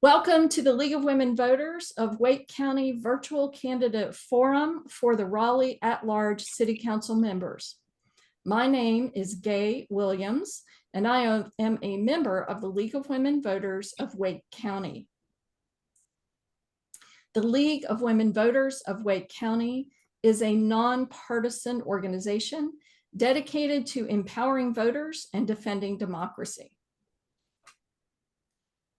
Welcome to the League of Women Voters of Wake County Virtual Candidate Forum for the Raleigh at-large City Council members. My name is Gay Williams, and I am a member of the League of Women Voters of Wake County. The League of Women Voters of Wake County is a nonpartisan organization dedicated to empowering voters and defending democracy.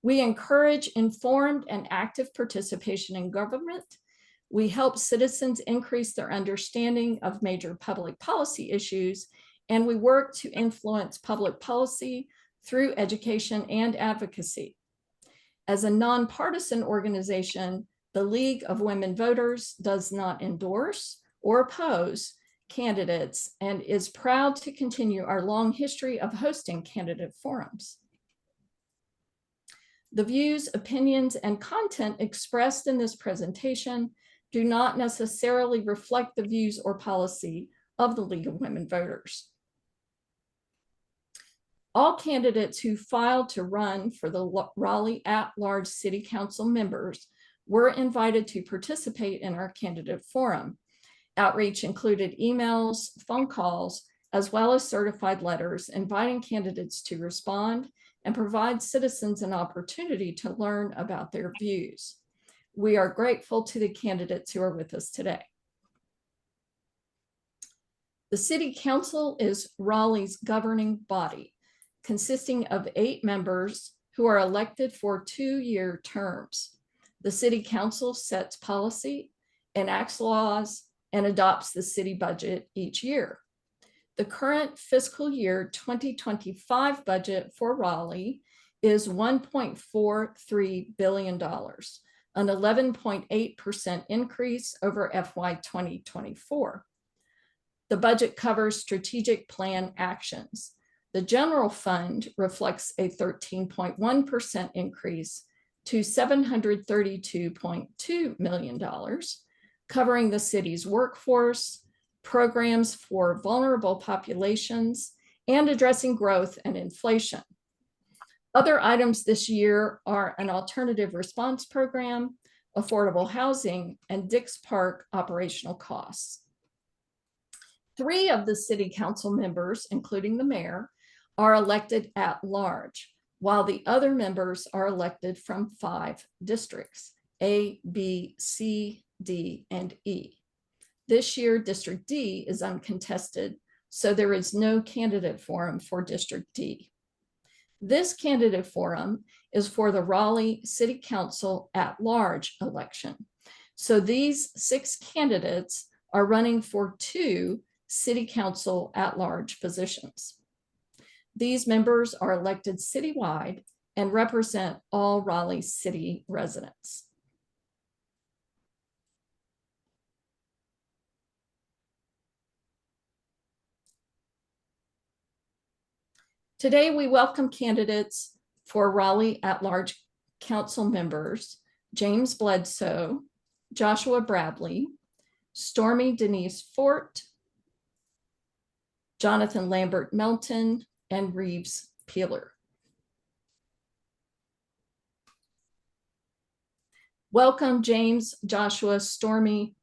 We encourage informed and active participation in government. We help citizens increase their understanding of major public policy issues, and we work to influence public policy through education and advocacy. As a nonpartisan organization, the League of Women Voters does not endorse or oppose candidates and is proud to continue our long history of hosting candidate forums. The views, opinions, and content expressed in this presentation do not necessarily reflect the views or policy of the League of Women Voters. All candidates who filed to run for the Raleigh at-large City Council members were invited to participate in our candidate forum. Outreach included emails, phone calls, as well as certified letters inviting candidates to respond and provide citizens an opportunity to learn about their views. We are grateful to the candidates who are with us today. The City Council is Raleigh's governing body, consisting of 8 members who are elected for 2-year terms. The City Council sets policy, enacts laws, and adopts the city budget each year. The current fiscal year 2025 budget for Raleigh is $1.43 billion, an 11.8% increase over FY 2024. The budget covers strategic plan actions. The general fund reflects a 13.1% increase to $732.2 million, covering the city's workforce, programs for vulnerable populations, and addressing growth and inflation. Other items this year are an alternative response program, affordable housing, and Dix Park operational costs. 3 of the City Council members, including the mayor, are elected at large, while the other members are elected from 5 districts, A, B, C, D, and E. This year, District D is uncontested, so there is no candidate forum for District D. This candidate forum is for the Raleigh City Council at-large election. So these 6 candidates are running for 2 City Council at-large positions. These members are elected citywide and represent all Raleigh City residents. Today, we welcome candidates for Raleigh at-large council members, James Bledsoe, Joshua Bradley, Stormy Denise Fort, Jonathan Lambert Melton, and Reeves Peeler. Welcome, James, Joshua, Stormy,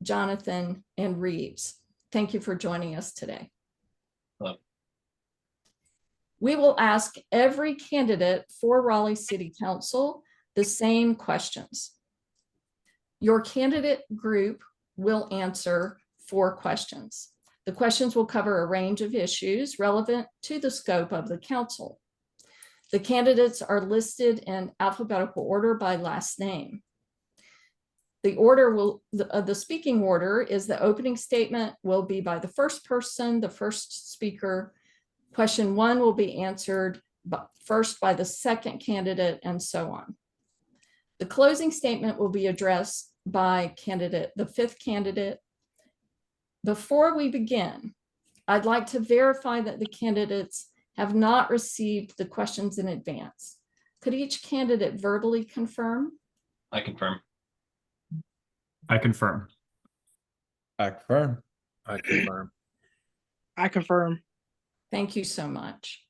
Jonathan, and Reeves. Thank you for joining us today. Hello. We will ask every candidate for Raleigh City Council the same questions. Your candidate group will answer 4 questions. The questions will cover a range of issues relevant to the scope of the council. The candidates are listed in alphabetical order by last name. The speaking order is the opening statement will be by the first person, the first speaker. Question 1 will be answered first by the second candidate, and so on. The closing statement will be addressed by the 5th candidate. Before we begin, I'd like to verify that the candidates have not received the questions in advance. Could each candidate verbally confirm? I confirm. I confirm. I confirm. I confirm. I confirm. Thank you so much.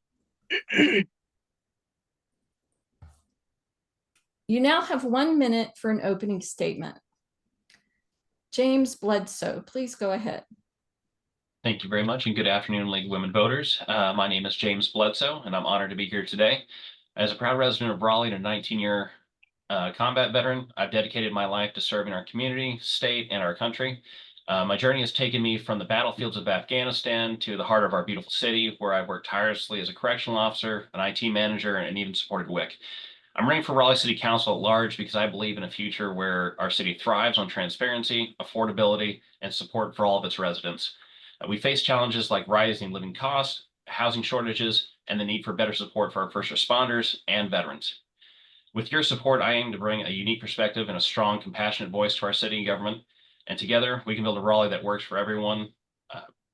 You now have 1 minute for an opening statement. James Bledsoe, please go ahead. Thank you very much, and good afternoon, League of Women Voters. My name is James Bledsoe, and I'm honored to be here today. As a proud resident of Raleigh and a 19-year combat veteran, I've dedicated my life to serving our community, state, and our country. My journey has taken me from the battlefields of Afghanistan to the heart of our beautiful city, where I've worked tirelessly as a correctional officer, an IT manager, and even supported WIC. I'm running for Raleigh City Council at large because I believe in a future where our city thrives on transparency, affordability, and support for all of its residents. We face challenges like rising living costs, housing shortages, and the need for better support for our first responders and veterans. With your support, I aim to bring a unique perspective and a strong, compassionate voice to our city and government. And together, we can build a Raleigh that works for everyone.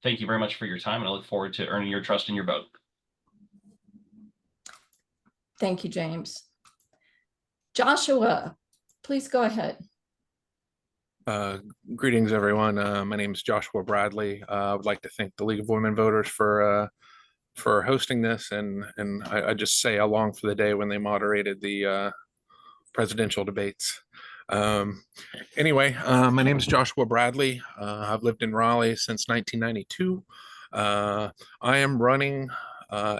Thank you very much for your time, and I look forward to earning your trust and your vote. Thank you, James. Joshua, please go ahead. Greetings, everyone. My name is Joshua Bradley. I would like to thank the League of Women Voters for hosting this, and I just say along for the day when they moderated the presidential debates. Anyway, my name is Joshua Bradley. I've lived in Raleigh since 1992. I am running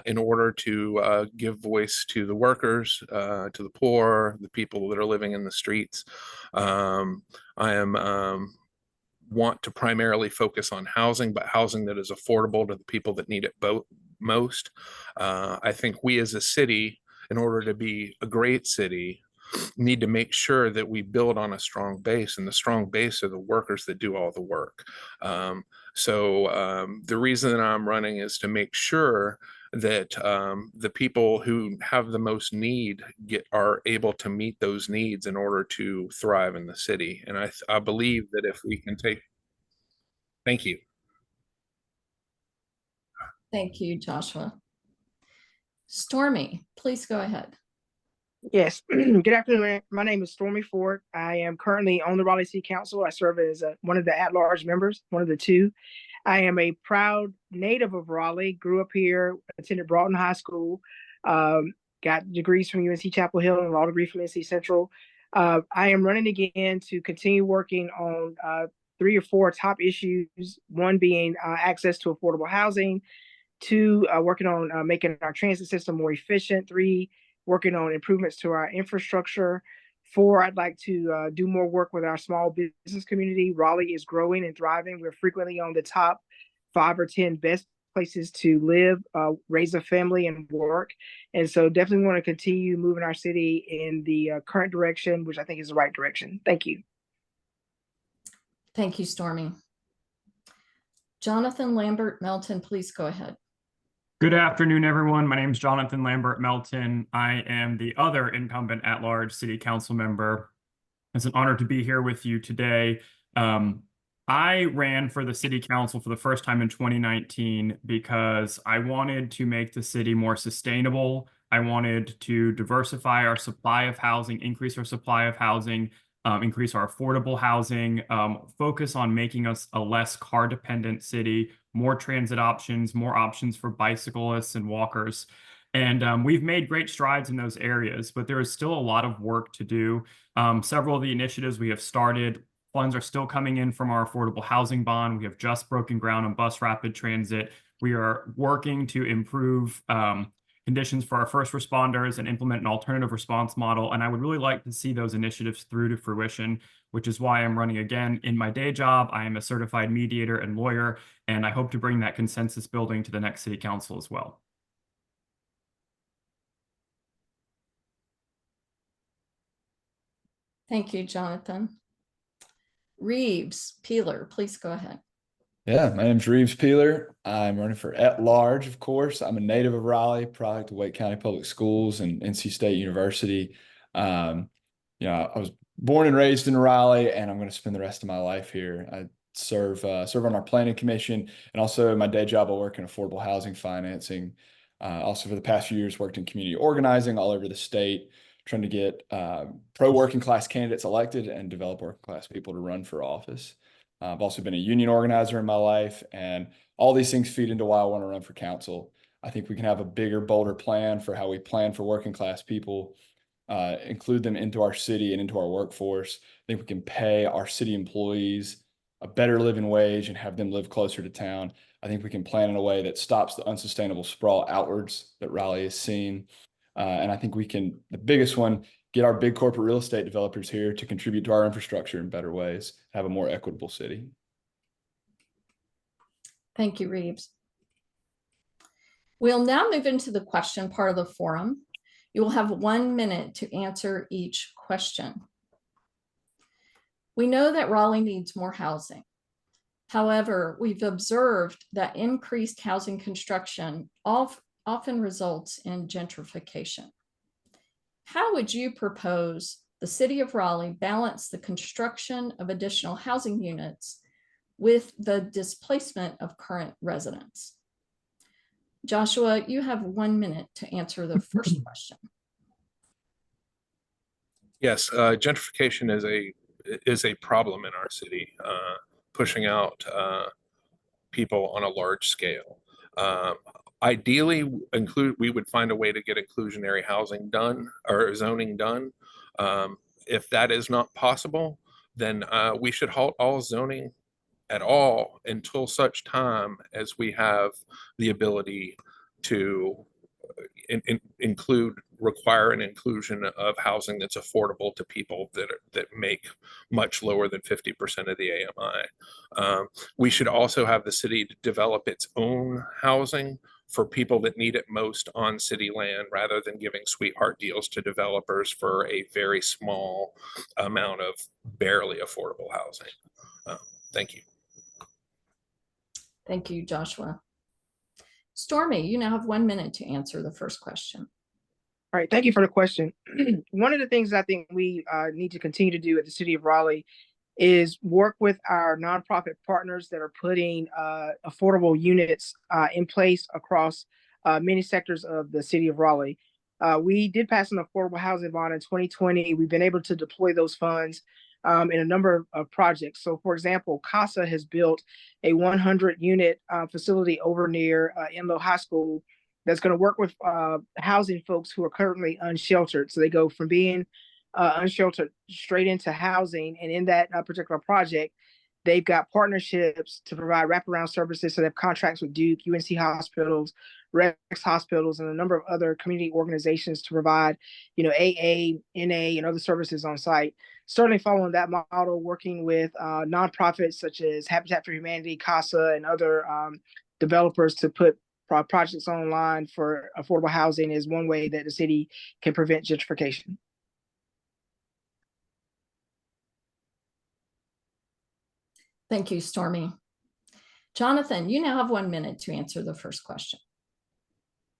in order to give voice to the workers, to the poor, the people that are living in the streets. I am want to primarily focus on housing, but housing that is affordable to the people that need it most. I think we as a city, in order to be a great city, need to make sure that we build on a strong base, and the strong base are the workers that do all the work. The reason that I'm running is to make sure that the people who have the most need are able to meet those needs in order to thrive in the city. And I believe that if we can thank you. Thank you, Joshua. Stormy, please go ahead. Yes. Good afternoon. My name is Stormy Ford. I am currently on the Raleigh City Council. I serve as one of the at-large members, one of the two. I am a proud native of Raleigh, grew up here, attended Broughton High School, got degrees from UNC Chapel Hill and a law degree from NC Central. I am running again to continue working on 3 or 4 top issues, one being access to affordable housing, 2, working on making our transit system more efficient, 3, working on improvements to our infrastructure. 4, I'd like to do more work with our small business community. Raleigh is growing and thriving. We're frequently on the top 5 or 10 best places to live, raise a family, and work. And so definitely want to continue moving our city in the current direction, which I think is the right direction. Thank you. Thank you, Stormy. Jonathan Lambert Melton, please go ahead. Good afternoon, everyone. My name is Jonathan Lambert Melton. I am the other incumbent at-large city council member. It's an honor to be here with you today. I ran for the city council for the first time in 2019 because I wanted to make the city more sustainable. I wanted to diversify our supply of housing, increase our supply of housing, increase our affordable housing, focus on making us a less car-dependent city, more transit options, more options for bicyclists and walkers. And we've made great strides in those areas, but there is still a lot of work to do. Several of the initiatives we have started, funds are still coming in from our affordable housing bond. We have just broken ground on bus rapid transit. We are working to improve conditions for our first responders and implement an alternative response model. And I would really like to see those initiatives through to fruition, which is why I'm running again. In my day job, I am a certified mediator and lawyer, and I hope to bring that consensus building to the next city council as well. Thank you, Jonathan. Reeves Peeler, please go ahead. Yeah, my name's Reeves Peeler. I'm running for at-large, of course. I'm a native of Raleigh, product of Wake County Public Schools and NC State University. I was born and raised in Raleigh, and I'm going to spend the rest of my life here. I serve on our planning commission, and also in my day job, I work in affordable housing financing. Also, for the past few years, worked in community organizing all over the state, trying to get pro-working class candidates elected and develop working class people to run for office. I've also been a union organizer in my life, and all these things feed into why I want to run for council. I think we can have a bigger, bolder plan for how we plan for working class people. include them into our city and into our workforce. I think we can pay our city employees a better living wage and have them live closer to town. I think we can plan in a way that stops the unsustainable sprawl outwards that Raleigh has seen. And I think we can, the biggest one, get our big corporate real estate developers here to contribute to our infrastructure in better ways, have a more equitable city. Thank you, Reeves. We'll now move into the question part of the forum. You will have 1 minute to answer each question. We know that Raleigh needs more housing. However, we've observed that increased housing construction often results in gentrification. How would you propose the city of Raleigh balance the construction of additional housing units with the displacement of current residents? Joshua, you have 1 minute to answer the first question. Yes, gentrification is a problem in our city, pushing out people on a large scale. Ideally, we would find a way to get inclusionary housing done or zoning done. If that is not possible, then we should halt all zoning at all until such time as we have the ability to require an inclusion of housing that's affordable to people that make much lower than 50% of the AMI. We should also have the city to develop its own housing for people that need it most on city land, rather than giving sweetheart deals to developers for a very small amount of barely affordable housing. Thank you. Thank you, Joshua. Stormy, you now have 1 minute to answer the first question. All right, thank you for the question. One of the things I think we need to continue to do at the city of Raleigh is work with our nonprofit partners that are putting affordable units in place across many sectors of the city of Raleigh. We did pass an affordable housing bond in 2020. We've been able to deploy those funds in a number of projects. So, for example, CASA has built a 100-unit facility over near Enloe High School that's going to work with housing folks who are currently unsheltered. So they go from being unsheltered straight into housing. And in that particular project, they've got partnerships to provide wraparound services. So they have contracts with Duke, UNC hospitals, Rex hospitals, and a number of other community organizations to provide, AA, NA, and other services on site. Certainly following that model, working with nonprofits such as Habitat for Humanity, CASA, and other developers to put projects online for affordable housing is one way that the city can prevent gentrification. Thank you, Stormy. Jonathan, you now have 1 minute to answer the first question.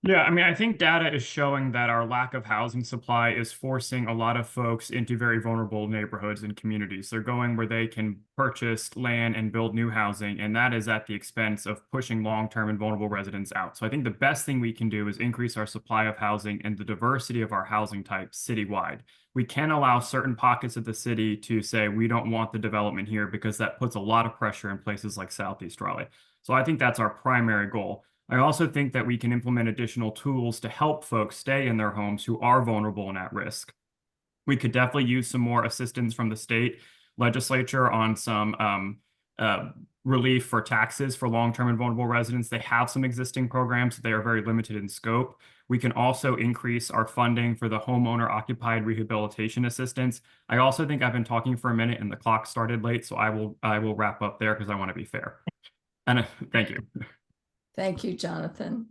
Yeah, I mean, I think data is showing that our lack of housing supply is forcing a lot of folks into very vulnerable neighborhoods and communities. They're going where they can purchase land and build new housing, and that is at the expense of pushing long-term and vulnerable residents out. So I think the best thing we can do is increase our supply of housing and the diversity of our housing types citywide. We can allow certain pockets of the city to say, we don't want the development here, because that puts a lot of pressure in places like Southeast Raleigh. So I think that's our primary goal. I also think that we can implement additional tools to help folks stay in their homes who are vulnerable and at risk. We could definitely use some more assistance from the state legislature on some relief for taxes for long-term and vulnerable residents. They have some existing programs, they are very limited in scope. We can also increase our funding for the homeowner occupied rehabilitation assistance. I also think I've been talking for a minute and the clock started late, so I will wrap up there because I want to be fair. And thank you. Thank you, Jonathan.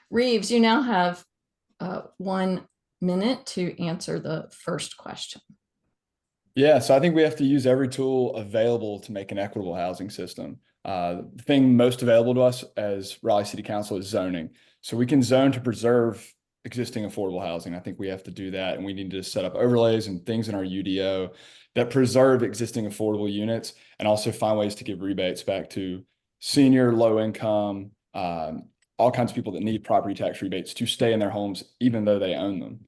Reeves, you now have 1 minute to answer the first question. Yeah, so I think we have to use every tool available to make an equitable housing system. The thing most available to us as Raleigh City Council is zoning. So we can zone to preserve existing affordable housing. I think we have to do that, and we need to set up overlays and things in our UDO that preserve existing affordable units, and also find ways to give rebates back to senior, low income, all kinds of people that need property tax rebates to stay in their homes, even though they own them.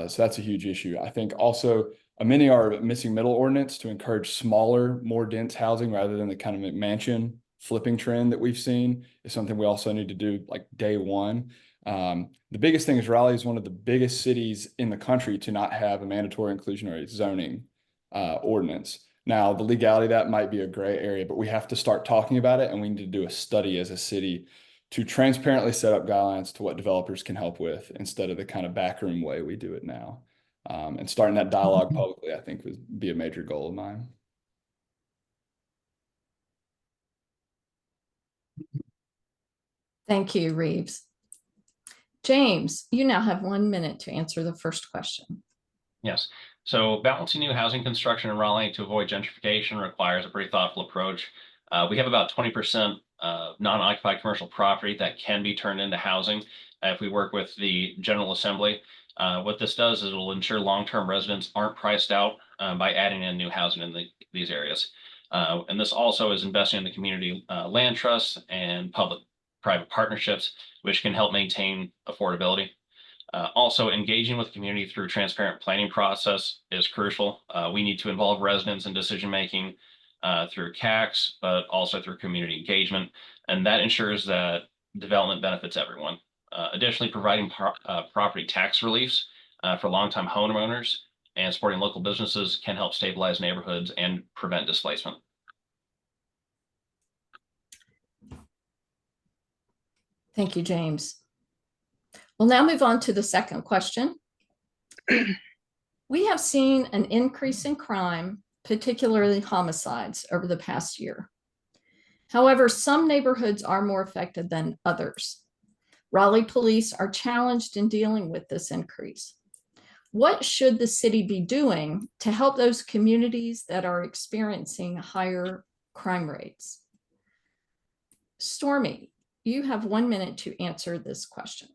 So that's a huge issue. I think also amending our missing middle ordinance to encourage smaller, more dense housing rather than the kind of McMansion flipping trend that we've seen is something we also need to do like day one. The biggest thing is Raleigh is one of the biggest cities in the country to not have a mandatory inclusionary zoning ordinance. Now, the legality of that might be a gray area, but we have to start talking about it, and we need to do a study as a city to transparently set up guidelines to what developers can help with instead of the kind of backroom way we do it now. And starting that dialogue publicly, I think, would be a major goal of mine. Thank you, Reeves. James, you now have 1 minute to answer the first question. Yes. So balancing new housing construction in Raleigh to avoid gentrification requires a pretty thoughtful approach. We have about 20% non-occupied commercial property that can be turned into housing if we work with the General Assembly. What this does is it will ensure long-term residents aren't priced out by adding in new housing in these areas. And this also is investing in the community land trusts and public-private partnerships, which can help maintain affordability. Also, engaging with the community through transparent planning process is crucial. We need to involve residents in decision-making through CACs, but also through community engagement. And that ensures that development benefits everyone. Additionally, providing property tax reliefs for longtime homeowners and supporting local businesses can help stabilize neighborhoods and prevent displacement. Thank you, James. We'll now move on to the second question. We have seen an increase in crime, particularly homicides, over the past year. However, some neighborhoods are more affected than others. Raleigh police are challenged in dealing with this increase. What should the city be doing to help those communities that are experiencing higher crime rates? Stormy, you have 1 minute to answer this question.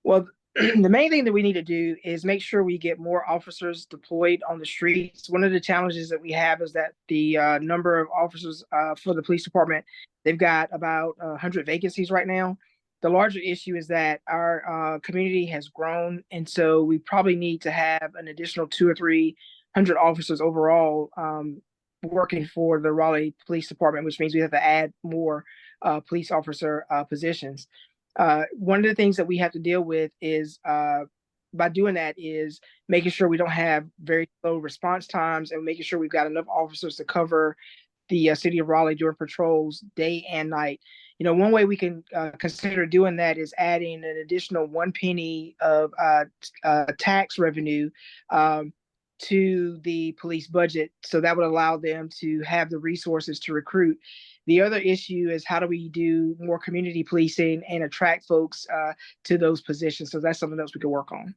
Well, the main thing that we need to do is make sure we get more officers deployed on the streets. One of the challenges that we have is that the number of officers for the police department, they've got about 100 vacancies right now. The larger issue is that our community has grown, and so we probably need to have an additional 200 or 300 officers overall working for the Raleigh Police Department, which means we have to add more police officer positions. One of the things that we have to deal with is by doing that is making sure we don't have very low response times and making sure we've got enough officers to cover the city of Raleigh during patrols day and night. You know, one way we can consider doing that is adding an additional 1 penny of tax revenue to the police budget. So that would allow them to have the resources to recruit. The other issue is how do we do more community policing and attract folks to those positions? So that's something else we could work on.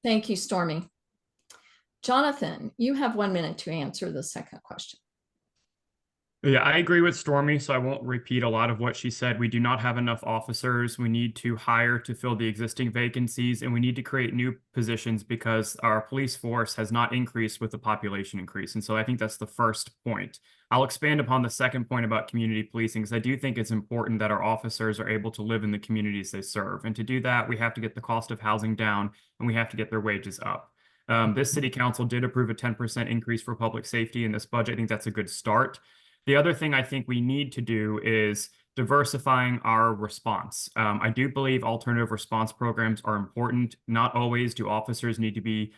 Thank you, Stormy. Jonathan, you have 1 minute to answer the second question. Yeah, I agree with Stormy, so I won't repeat a lot of what she said. We do not have enough officers. We need to hire to fill the existing vacancies, and we need to create new positions because our police force has not increased with the population increase. And so I think that's the first point. I'll expand upon the second point about community policing, because I do think it's important that our officers are able to live in the communities they serve. And to do that, we have to get the cost of housing down, and we have to get their wages up. This city council did approve a 10% increase for public safety in this budget. I think that's a good start. The other thing I think we need to do is diversifying our response. I do believe alternative response programs are important. Not always do officers need to be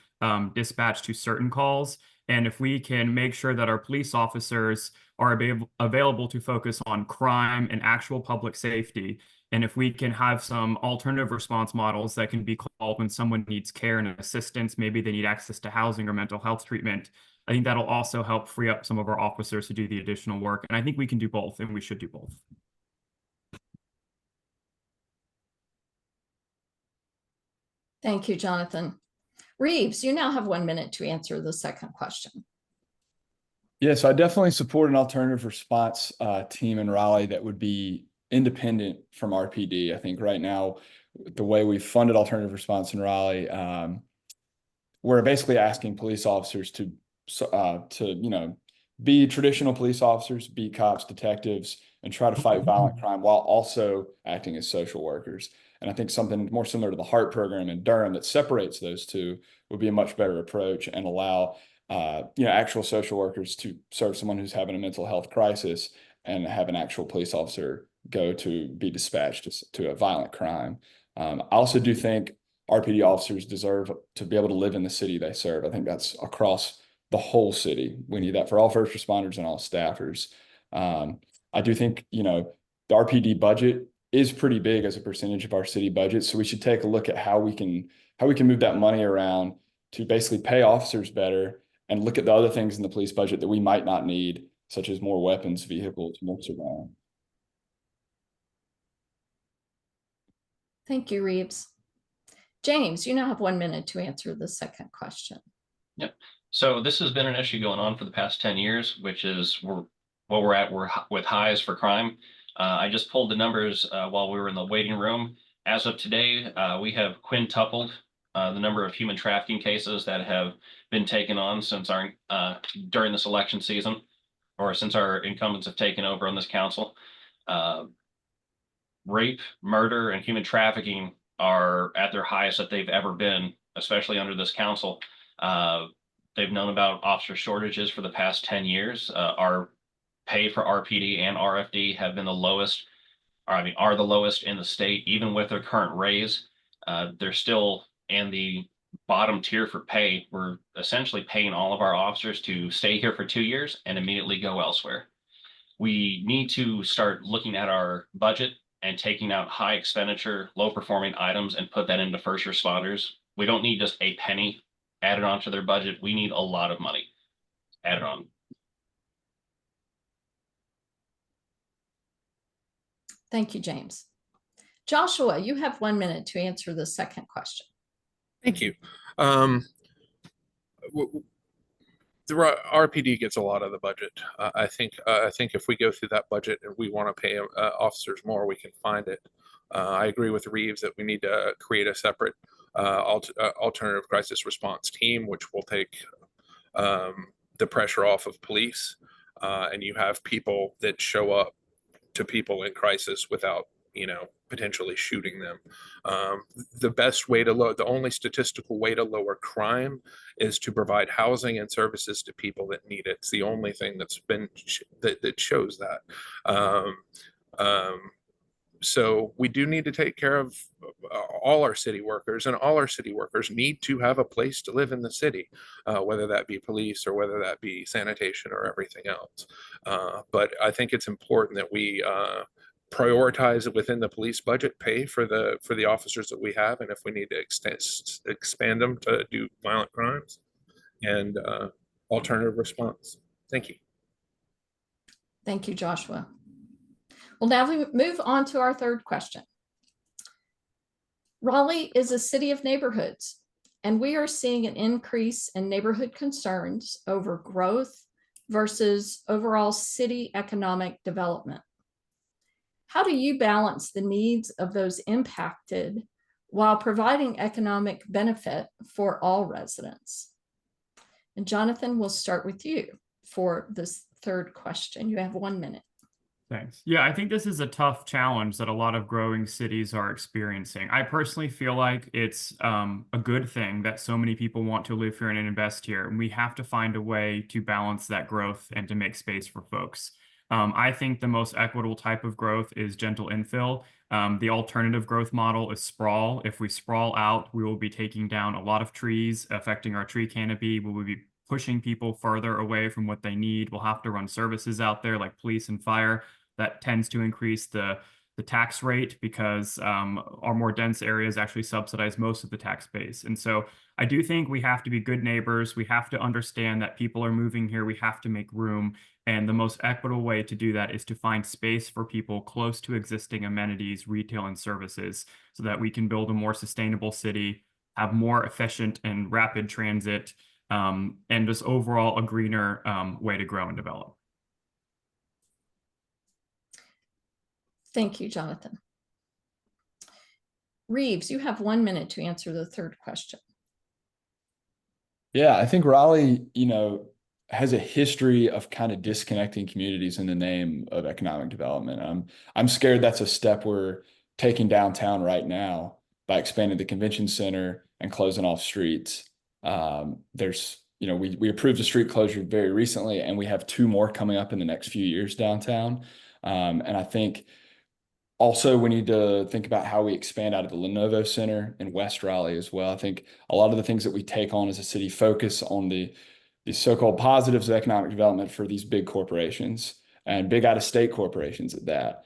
dispatched to certain calls. And if we can make sure that our police officers are available to focus on crime and actual public safety, and if we can have some alternative response models that can be called when someone needs care and assistance, maybe they need access to housing or mental health treatment, I think that'll also help free up some of our officers to do the additional work. And I think we can do both, and we should do both. Thank you, Jonathan. Reeves, you now have 1 minute to answer the second question. Yes, I definitely support an alternative response team in Raleigh that would be independent from RPD. I think right now, the way we've funded alternative response in Raleigh, we're basically asking police officers to be traditional police officers, be cops, detectives, and try to fight violent crime while also acting as social workers. And I think something more similar to the HEART program in Durham that separates those two would be a much better approach and allow actual social workers to serve someone who's having a mental health crisis and have an actual police officer go to be dispatched to a violent crime. I also do think RPD officers deserve to be able to live in the city they serve. I think that's across the whole city. We need that for all first responders and all staffers. I do think, the RPD budget is pretty big as a percentage of our city budget. So we should take a look at how we can move that money around to basically pay officers better and look at the other things in the police budget that we might not need, such as more weapons, vehicles, more surveillance. Thank you, Reeves. James, you now have 1 minute to answer the second question. Yep. So this has been an issue going on for the past 10 years, which is we're at with highs for crime. I just pulled the numbers while we were in the waiting room. As of today, we have quintupled the number of human trafficking cases that have been taken on since during this election season, or since our incumbents have taken over on this council. Rape, murder, and human trafficking are at their highest that they've ever been, especially under this council. They've known about officer shortages for the past 10 years. Our pay for RPD and RFD have been the lowest, are the lowest in the state, even with their current raise. They're still in the bottom tier for pay. We're essentially paying all of our officers to stay here for 2 years and immediately go elsewhere. We need to start looking at our budget and taking out high expenditure, low performing items and put that into first responders. We don't need just a penny added onto their budget. We need a lot of money added on. Thank you, James. Joshua, you have 1 minute to answer the second question. Thank you. The RPD gets a lot of the budget. I think if we go through that budget and we want to pay officers more, we can find it. I agree with Reeves that we need to create a separate alternative crisis response team, which will take the pressure off of police. And you have people that show up to people in crisis without, potentially shooting them. The best way the only statistical way to lower crime is to provide housing and services to people that need it. It's the only thing that's been that shows that. So we do need to take care of all our city workers, and all our city workers need to have a place to live in the city, whether that be police or whether that be sanitation or everything else. But I think it's important that we prioritize within the police budget, pay for the officers that we have, and if we need to expand them to do violent crimes and alternative response. Thank you. Thank you, Joshua. Well, now we move on to our third question. Raleigh is a city of neighborhoods, and we are seeing an increase in neighborhood concerns over growth versus overall city economic development. How do you balance the needs of those impacted while providing economic benefit for all residents? And Jonathan, we'll start with you for this third question. You have 1 minute. Thanks. Yeah, I think this is a tough challenge that a lot of growing cities are experiencing. I personally feel like it's a good thing that so many people want to live here and invest here. And we have to find a way to balance that growth and to make space for folks. I think the most equitable type of growth is gentle infill. The alternative growth model is sprawl. If we sprawl out, we will be taking down a lot of trees, affecting our tree canopy. We will be pushing people further away from what they need. We'll have to run services out there like police and fire. That tends to increase the tax rate because our more dense areas actually subsidize most of the tax base. And so I do think we have to be good neighbors. We have to understand that people are moving here. We have to make room. And the most equitable way to do that is to find space for people close to existing amenities, retail, and services so that we can build a more sustainable city, have more efficient and rapid transit, and just overall a greener way to grow and develop. Thank you, Jonathan. Reeves, you have 1 minute to answer the third question. Yeah, I think Raleigh, has a history of kind of disconnecting communities in the name of economic development. I'm scared that's a step we're taking downtown right now by expanding the convention center and closing off streets. There's we approved a street closure very recently, and we have 2 more coming up in the next few years downtown. And I think also we need to think about how we expand out of the Lenovo Center in West Raleigh as well. I think a lot of the things that we take on as a city focus on the so-called positives of economic development for these big corporations and big out-of-state corporations at that.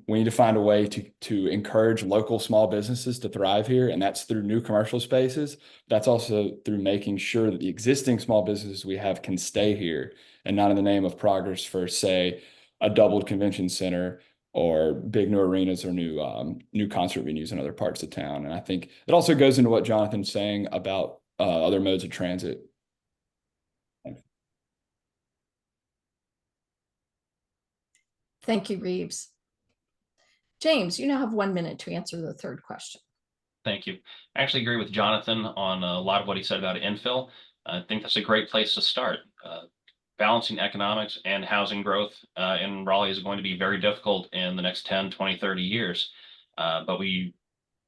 We need to find a way to encourage local small businesses to thrive here, and that's through new commercial spaces. That's also through making sure that the existing small businesses we have can stay here and not in the name of progress for, say, a doubled convention center or big new arenas or new concert venues in other parts of town. And I think it also goes into what Jonathan's saying about other modes of transit. Thank you, Reeves. James, you now have 1 minute to answer the third question. Thank you. I actually agree with Jonathan on a lot of what he said about infill. I think that's a great place to start. Balancing economics and housing growth in Raleigh is going to be very difficult in the next 10, 20, 30 years. But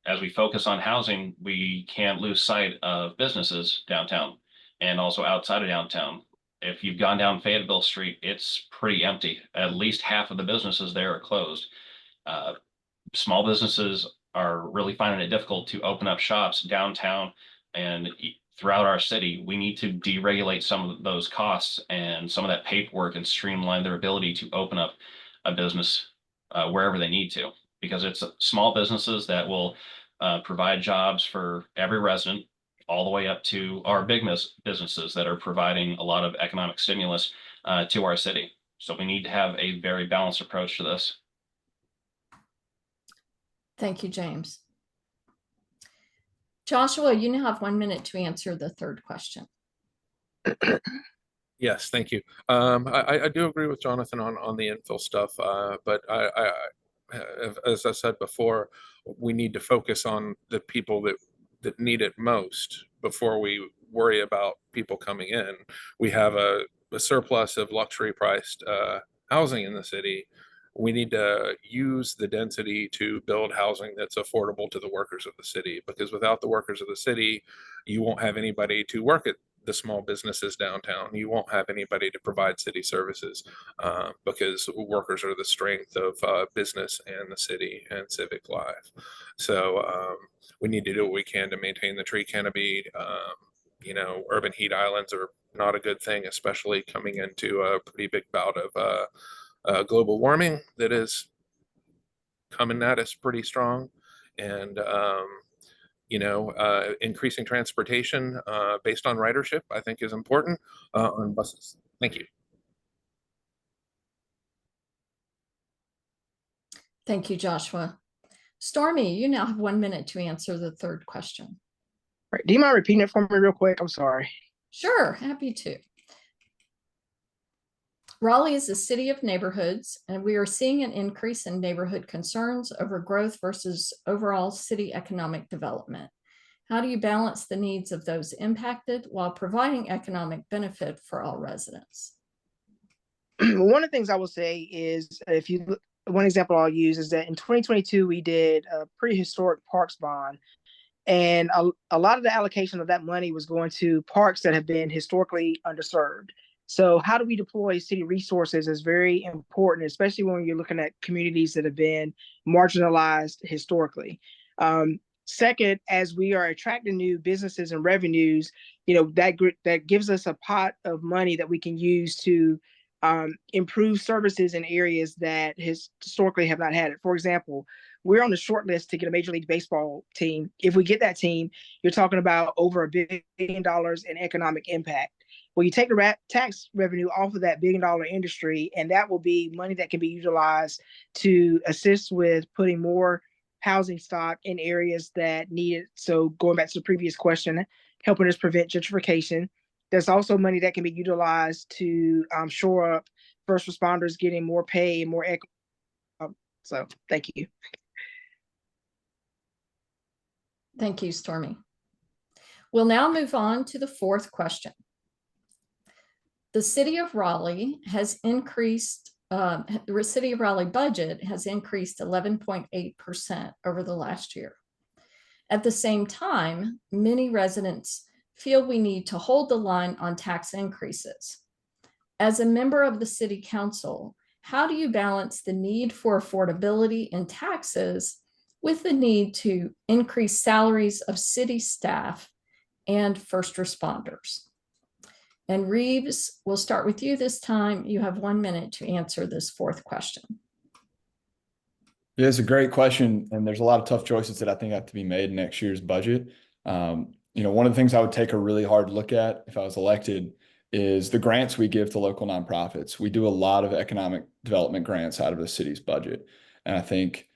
as we focus on housing, we can't lose sight of businesses downtown and also outside of downtown. If you've gone down Fayetteville Street, it's pretty empty. At least half of the businesses there are closed. Small businesses are really finding it difficult to open up shops downtown and throughout our city. We need to deregulate some of those costs and some of that paperwork and streamline their ability to open up a business wherever they need to, because it's small businesses that will provide jobs for every resident, all the way up to our big businesses that are providing a lot of economic stimulus to our city. So we need to have a very balanced approach to this. Thank you, James. Joshua, you now have 1 minute to answer the third question. Yes, thank you. I do agree with Jonathan on the infill stuff, but as I said before, we need to focus on the people that need it most before we worry about people coming in. We have a surplus of luxury priced housing in the city. We need to use the density to build housing that's affordable to the workers of the city, because without the workers of the city, you won't have anybody to work at the small businesses downtown. You won't have anybody to provide city services because workers are the strength of business and the city and civic life. So we need to do what we can to maintain the tree canopy. Urban heat islands are not a good thing, especially coming into a pretty big bout of global warming that is coming at us pretty strong. And increasing transportation based on ridership, I think, is important on buses. Thank you. Thank you, Joshua. Stormy, you now have 1 minute to answer the third question. Right. Do you mind repeating it for me real quick? I'm sorry. Sure, happy to. Raleigh is a city of neighborhoods, and we are seeing an increase in neighborhood concerns over growth versus overall city economic development. How do you balance the needs of those impacted while providing economic benefit for all residents? One of the things I will say is, if you look, one example I'll use is that in 2022, we did a pretty historic parks bond. And a lot of the allocation of that money was going to parks that have been historically underserved. So how do we deploy city resources is very important, especially when you're looking at communities that have been marginalized historically. Second, as we are attracting new businesses and revenues, that gives us a pot of money that we can use to improve services in areas that historically have not had it. For example, we're on the short list to get a Major League Baseball team. If we get that team, you're talking about over $1 billion in economic impact. Well, you take the tax revenue off of that $1 billion industry, and that will be money that can be utilized to assist with putting more housing stock in areas that need it. So going back to the previous question, helping us prevent gentrification. There's also money that can be utilized to shore up first responders getting more pay and more equity. So thank you. Thank you, Stormy. We'll now move on to the fourth question. The City of Raleigh has increased, the City of Raleigh budget has increased 11.8% over the last year. At the same time, many residents feel we need to hold the line on tax increases. As a member of the City Council, how do you balance the need for affordability in taxes with the need to increase salaries of city staff and first responders? And Reeves, we'll start with you this time. You have 1 minute to answer this fourth question. Yeah, it's a great question, and there's a lot of tough choices that I think have to be made in next year's budget. One of the things I would take a really hard look at if I was elected is the grants we give to local nonprofits. We do a lot of economic development grants out of the city's budget, and I think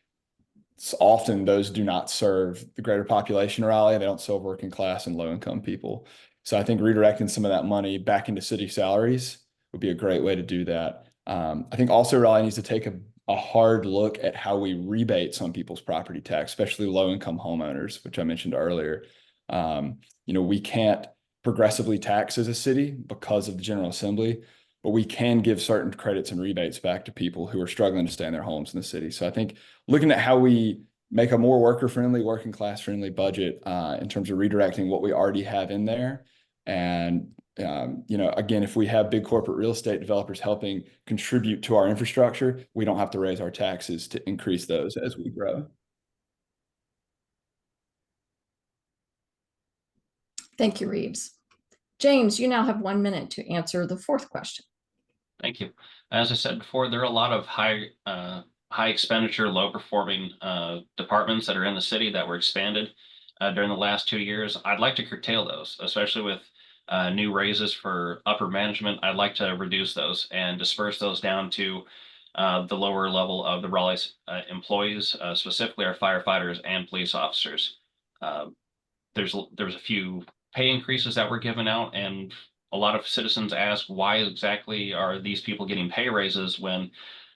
often those do not serve the greater population of Raleigh. They don't serve working class and low income people. So I think redirecting some of that money back into city salaries would be a great way to do that. I think also Raleigh needs to take a hard look at how we rebate some people's property tax, especially low-income homeowners, which I mentioned earlier. We can't progressively tax as a city because of the General Assembly, but we can give certain credits and rebates back to people who are struggling to stay in their homes in the city. So I think looking at how we make a more worker-friendly, working class-friendly budget in terms of redirecting what we already have in there. And again, if we have big corporate real estate developers helping contribute to our infrastructure, we don't have to raise our taxes to increase those as we grow. Thank you, Reeves. James, you now have 1 minute to answer the fourth question. Thank you. As I said before, there are a lot of high expenditure, low performing departments that are in the city that were expanded during the last 2 years. I'd like to curtail those, especially with new raises for upper management. I'd like to reduce those and disperse those down to the lower level of the Raleigh employees, specifically our firefighters and police officers. There was a few pay increases that were given out, and a lot of citizens ask, why exactly are these people getting pay raises when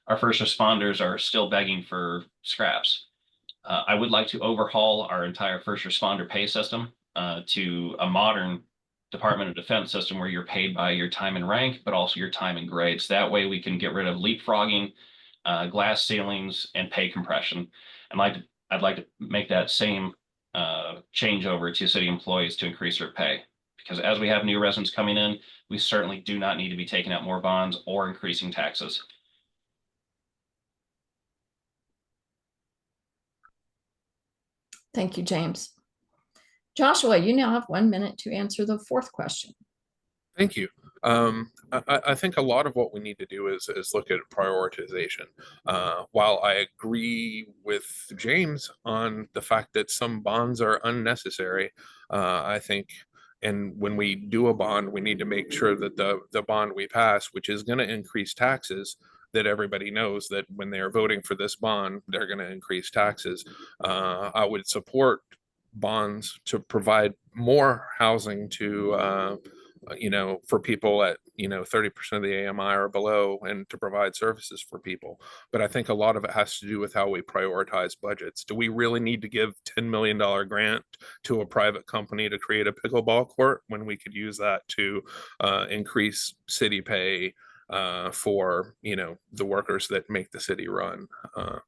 our first responders are still begging for scraps? I would like to overhaul our entire first responder pay system to a modern Department of Defense system where you're paid by your time and rank, but also your time and grades. That way we can get rid of leapfrogging, glass ceilings, and pay compression. And I'd like to make that same change over to city employees to increase their pay. Because as we have new residents coming in, we certainly do not need to be taking out more bonds or increasing taxes. Thank you, James. Joshua, you now have 1 minute to answer the fourth question. Thank you. I think a lot of what we need to do is look at prioritization. While I agree with James on the fact that some bonds are unnecessary, I think, and when we do a bond, we need to make sure that the bond we pass, which is going to increase taxes, that everybody knows that when they're voting for this bond, they're going to increase taxes. I would support bonds to provide more housing to for people at 30% of the AMI or below, and to provide services for people. But I think a lot of it has to do with how we prioritize budgets. Do we really need to give $10 million grant to a private company to create a pickleball court when we could use that to increase city pay for the workers that make the city run,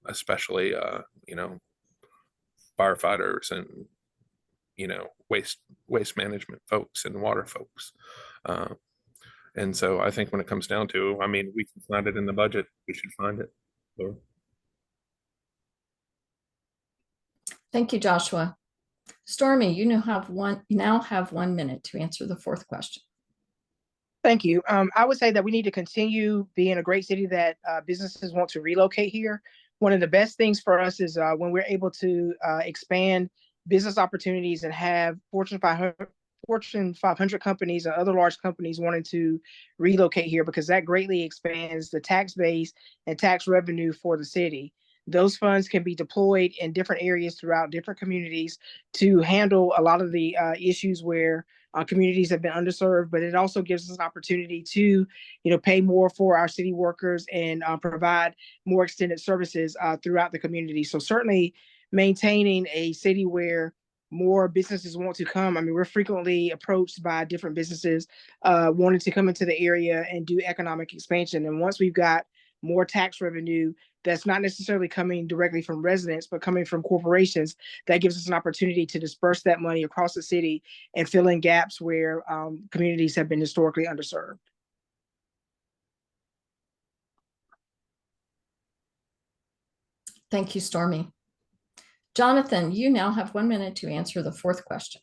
especially firefighters and waste management folks and water folks. And so I think when it comes down to, we can find it in the budget, we should find it. So. Thank you, Joshua. Stormy, you now have 1 minute to answer the fourth question. Thank you. I would say that we need to continue being a great city that businesses want to relocate here. One of the best things for us is when we're able to expand business opportunities and have Fortune 500 companies and other large companies wanting to relocate here, because that greatly expands the tax base and tax revenue for the city. Those funds can be deployed in different areas throughout different communities to handle a lot of the issues where communities have been underserved, but it also gives us an opportunity to, pay more for our city workers and provide more extended services throughout the community. So certainly maintaining a city where more businesses want to come. We're frequently approached by different businesses wanting to come into the area and do economic expansion. And once we've got more tax revenue, that's not necessarily coming directly from residents, but coming from corporations, that gives us an opportunity to disperse that money across the city and fill in gaps where communities have been historically underserved. Thank you, Stormy. Jonathan, you now have 1 minute to answer the fourth question.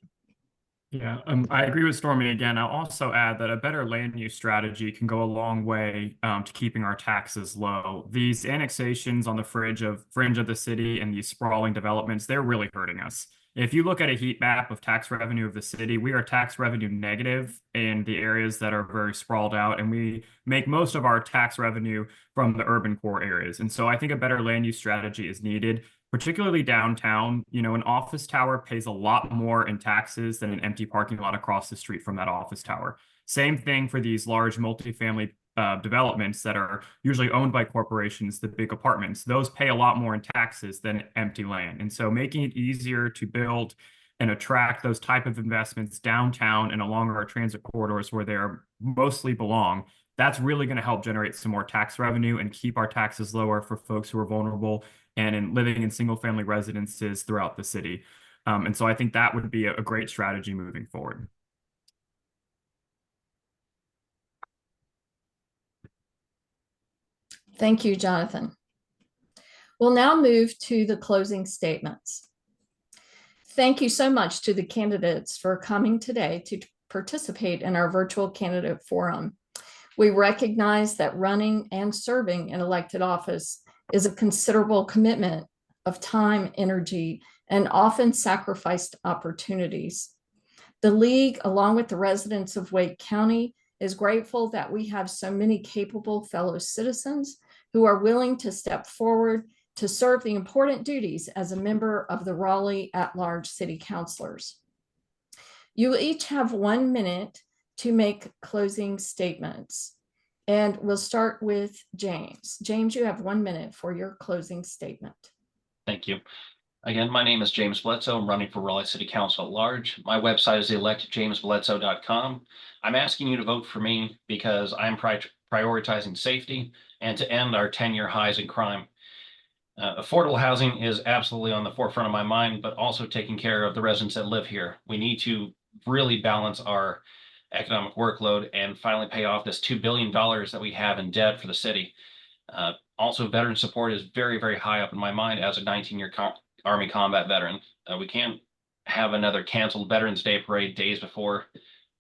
Yeah, I agree with Stormy again. I'll also add that a better land use strategy can go a long way to keeping our taxes low. These annexations on the fringe of the city and these sprawling developments, they're really hurting us. If you look at a heat map of tax revenue of the city, we are tax revenue negative in the areas that are very sprawled out, and we make most of our tax revenue from the urban core areas. And so I think a better land use strategy is needed, particularly downtown. You know, an office tower pays a lot more in taxes than an empty parking lot across the street from that office tower. Same thing for these large multifamily developments that are usually owned by corporations, the big apartments. Those pay a lot more in taxes than empty land. And so making it easier to build and attract those type of investments downtown and along our transit corridors where they mostly belong, that's really going to help generate some more tax revenue and keep our taxes lower for folks who are vulnerable and living in single family residences throughout the city. And so I think that would be a great strategy moving forward. Thank you, Jonathan. We'll now move to the closing statements. Thank you so much to the candidates for coming today to participate in our virtual candidate forum. We recognize that running and serving in elected office is a considerable commitment of time, energy, and often sacrificed opportunities. The League, along with the residents of Wake County, is grateful that we have so many capable fellow citizens who are willing to step forward to serve the important duties as a member of the Raleigh at-large city councilors. You will each have 1 minute to make closing statements. And we'll start with James. James, you have 1 minute for your closing statement. Thank you. Again, my name is James Bledsoe. I'm running for Raleigh City Council at large. My website is electjamesbledsoe.com. I'm asking you to vote for me because I'm prioritizing safety and to end our 10-year highs in crime. Affordable housing is absolutely on the forefront of my mind, but also taking care of the residents that live here. We need to really balance our economic workload and finally pay off this $2 billion that we have in debt for the city. Also, veteran support is very, very high up in my mind as a 19-year Army combat veteran. We can't have another canceled Veterans Day parade days before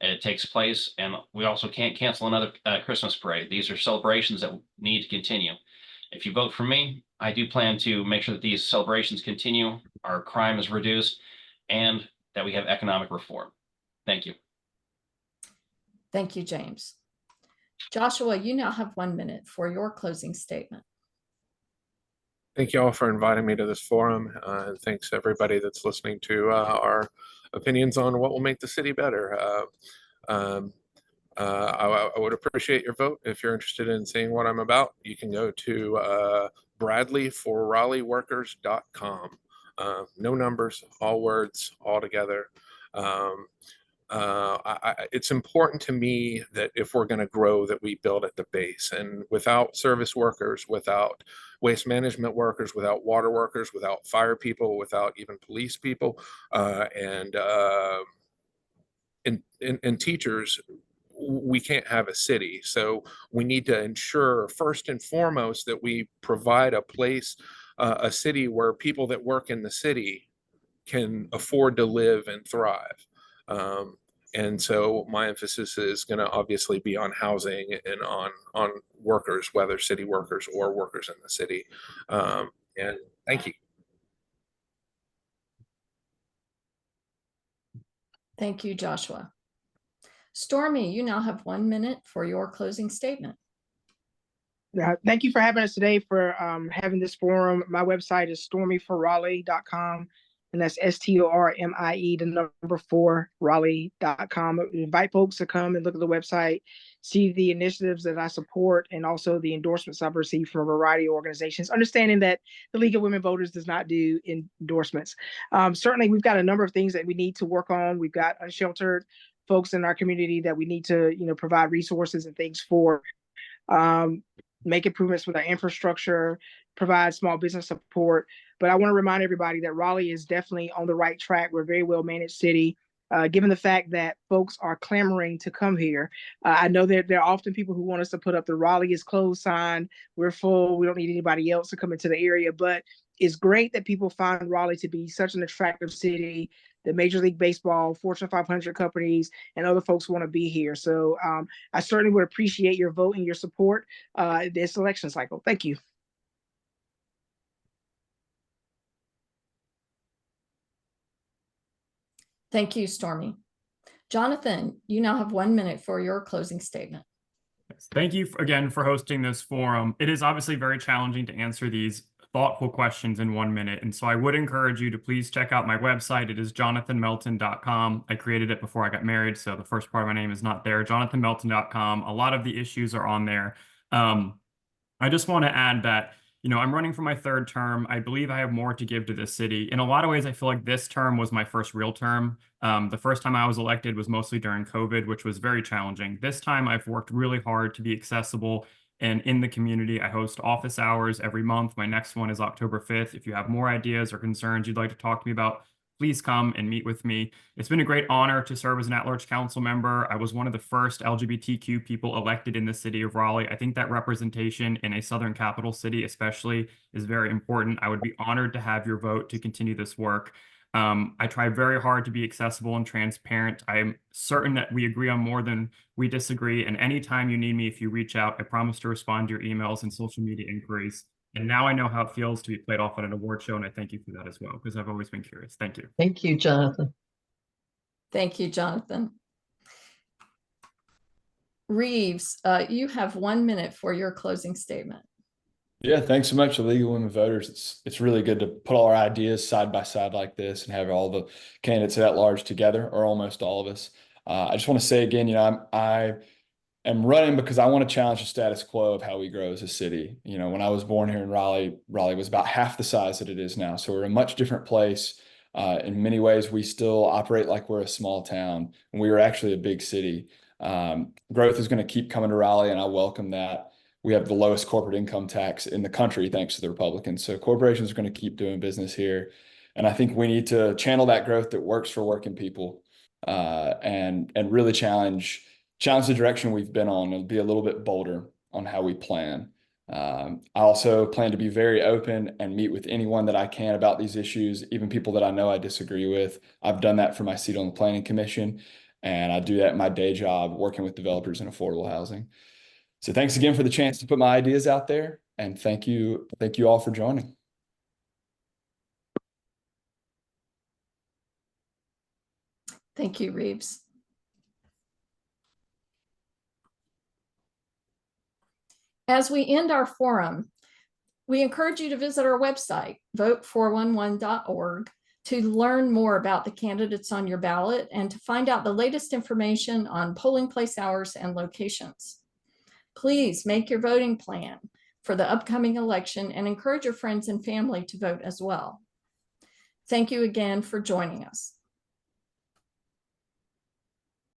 it takes place, and we also can't cancel another Christmas parade. These are celebrations that need to continue. If you vote for me, I do plan to make sure that these celebrations continue, our crime is reduced, and that we have economic reform. Thank you. Thank you, James. Joshua, you now have 1 minute for your closing statement. Thank you all for inviting me to this forum, and thanks to everybody that's listening to our opinions on what will make the city better. I would appreciate your vote. If you're interested in seeing what I'm about, you can go to bradleyforraleighworkers.com. No numbers, all words, all together. It's important to me that if we're going to grow, that we build at the base. And without service workers, without waste management workers, without water workers, without fire people, without even police people, and teachers, we can't have a city. So we need to ensure first and foremost that we provide a place, a city where people that work in the city can afford to live and thrive. And so my emphasis is going to obviously be on housing and on workers, whether city workers or workers in the city. And thank you. Thank you, Joshua. Stormy, you now have 1 minute for your closing statement. Thank you for having us today, for having this forum. My website is stormyforraleigh.com, and that's STORMIE, the number 4, Raleigh.com. I invite folks to come and look at the website, see the initiatives that I support, and also the endorsements I've received from a variety of organizations, understanding that the League of Women Voters does not do endorsements. Certainly, we've got a number of things that we need to work on. We've got unsheltered folks in our community that we need to, provide resources and things for. Make improvements with our infrastructure, provide small business support. But I want to remind everybody that Raleigh is definitely on the right track. We're a very well managed city. Given the fact that folks are clamoring to come here. I know that there are often people who want us to put up the Raleigh is closed sign. We're full. We don't need anybody else to come into the area. But it's great that people find Raleigh to be such an attractive city. The Major League Baseball, Fortune 500 companies, and other folks want to be here. So I certainly would appreciate your vote and your support this election cycle. Thank you. Thank you, Stormy. Jonathan, you now have 1 minute for your closing statement. Thank you again for hosting this forum. It is obviously very challenging to answer these thoughtful questions in 1 minute. And so I would encourage you to please check out my website. It is jonathanmelton.com. I created it before I got married, so the first part of my name is not there. jonathanmelton.com. A lot of the issues are on there. I just want to add that, I'm running for my third term. I believe I have more to give to this city. In a lot of ways, I feel like this term was my first real term. The first time I was elected was mostly during COVID, which was very challenging. This time I've worked really hard to be accessible and in the community. I host office hours every month. My next one is October 5th. If you have more ideas or concerns you'd like to talk to me about, please come and meet with me. It's been a great honor to serve as an at-large council member. I was one of the first LGBTQ people elected in the city of Raleigh. I think that representation in a Southern capital city especially is very important. I would be honored to have your vote to continue this work. I try very hard to be accessible and transparent. I'm certain that we agree on more than we disagree. And anytime you need me, if you reach out, I promise to respond to your emails and social media inquiries. And now I know how it feels to be played off at an award show, and I thank you for that as well, because I've always been curious. Thank you. Thank you, Jonathan. Thank you, Jonathan. Reeves, you have 1 minute for your closing statement. Yeah, thanks so much, League of Women Voters. It's really good to put all our ideas side by side like this and have all the candidates at large together, or almost all of us. I just want to say again, I am running because I want to challenge the status quo of how we grow as a city. When I was born here in Raleigh was about half the size that it is now. So we're a much different place. In many ways, we still operate like we're a small town, and we are actually a big city. Growth is going to keep coming to Raleigh, and I welcome that. We have the lowest corporate income tax in the country, thanks to the Republicans. So corporations are going to keep doing business here. And I think we need to channel that growth that works for working people, and really challenge the direction we've been on and be a little bit bolder on how we plan. I also plan to be very open and meet with anyone that I can about these issues, even people that I know I disagree with. I've done that for my seat on the Planning Commission, and I do that in my day job working with developers in affordable housing. So thanks again for the chance to put my ideas out there, and thank you all for joining. Thank you, Reeves. As we end our forum, we encourage you to visit our website, vote411.org, to learn more about the candidates on your ballot and to find out the latest information on polling place hours and locations. Please make your voting plan for the upcoming election and encourage your friends and family to vote as well. Thank you again for joining us.